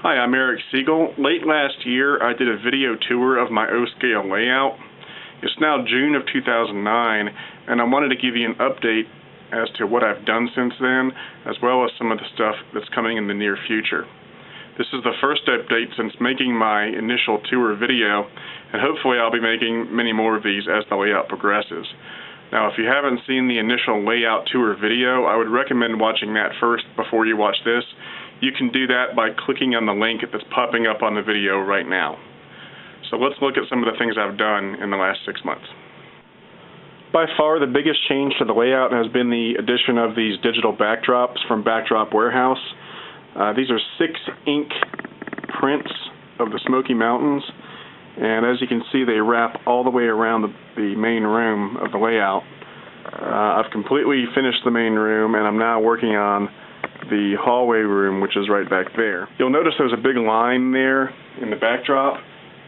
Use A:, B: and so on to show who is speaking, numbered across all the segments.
A: Hi, I'm Eric Siegel. Late last year, I did a video tour of my O-scale layout. It's now June of 2009, and I wanted to give you an update as to what I've done since then, as well as some of the stuff that's coming in the near future. This is the first update since making my initial tour video, and hopefully I'll be making many more of these as the layout progresses. Now, if you haven't seen the initial layout tour video, I would recommend watching that first before you watch this. You can do that by clicking on the link that's popping up on the video right now. So let's look at some of the things I've done in the last 6 months. By far, the biggest change to the layout has been the addition of these digital backdrops from Backdrop Warehouse. These are 6-ink prints of the Smoky Mountains, and as you can see, they wrap all the way around the main room of the layout. I've completely finished the main room, and I'm now working on the hallway room, which is right back there. You'll notice there's a big line there in the backdrop.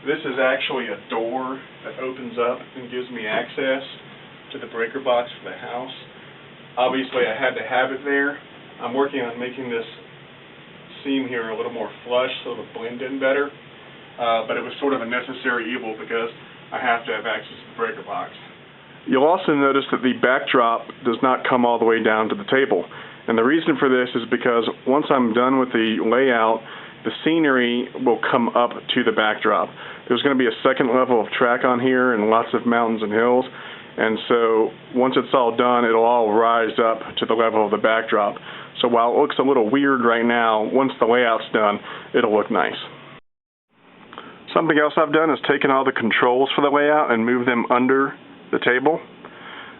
A: This is actually a door that opens up and gives me access to the breaker box for the house. Obviously, I had to have it there. I'm working on making this seam here a little more flush so it'll blend in better, but it was sort of a necessary evil because I have to have access to the breaker box. You'll also notice that the backdrop does not come all the way down to the table. And the reason for this is because once I'm done with the layout, the scenery will come up to the backdrop. There's going to be a second level of track on here and lots of mountains and hills. And so once it's all done, it'll all rise up to the level of the backdrop. So while it looks a little weird right now, once the layout's done, it'll look nice. Something else I've done is taken all the controls for the layout and moved them under the table.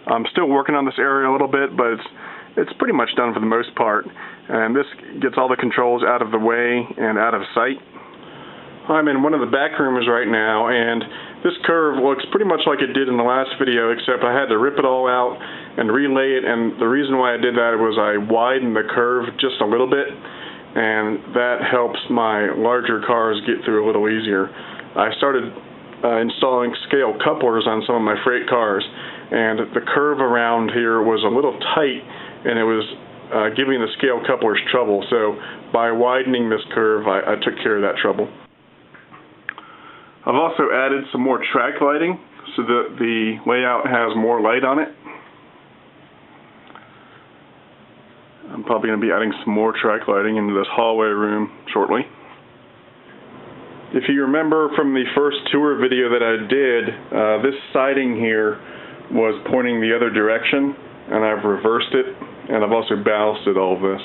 A: I'm still working on this area a little bit, but it's pretty much done for the most part, and this gets all the controls out of the way and out of sight. I'm in one of the back rooms right now, and this curve looks pretty much like it did in the last video, except I had to rip it all out and relay it, and the reason why I did that was I widened the curve just a little bit, and that helps my larger cars get through a little easier. I started installing scale couplers on some of my freight cars, and the curve around here was a little tight, and it was giving the scale couplers trouble. So by widening this curve, I took care of that trouble. I've also added some more track lighting so that the layout has more light on it. I'm probably going to be adding some more track lighting into this hallway room shortly. If you remember from the first tour video that I did, this siding here was pointing the other direction, and I've reversed it, and I've also ballasted all of this.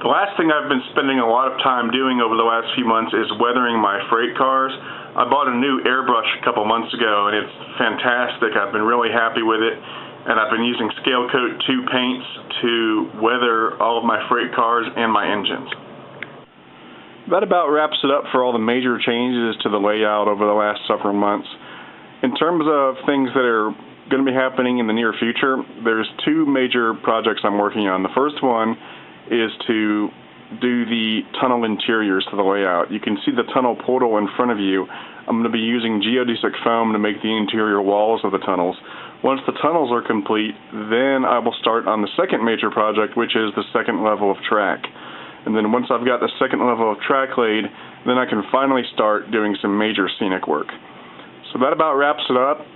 A: The last thing I've been spending a lot of time doing over the last few months is weathering my freight cars. I bought a new airbrush a couple months ago, and it's fantastic. I've been really happy with it, and I've been using Scale Coat 2 paints to weather all of my freight cars and my engines. That about wraps it up for all the major changes to the layout over the last several months. In terms of things that are going to be happening in the near future, there's two major projects I'm working on. The first one is to do the tunnel interiors to the layout. You can see the tunnel portal in front of you. I'm going to be using geodesic foam to make the interior walls of the tunnels. Once the tunnels are complete, then I will start on the second major project, which is the second level of track. And then once I've got the second level of track laid, then I can finally start doing some major scenic work. So that about wraps it up.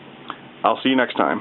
A: I'll see you next time.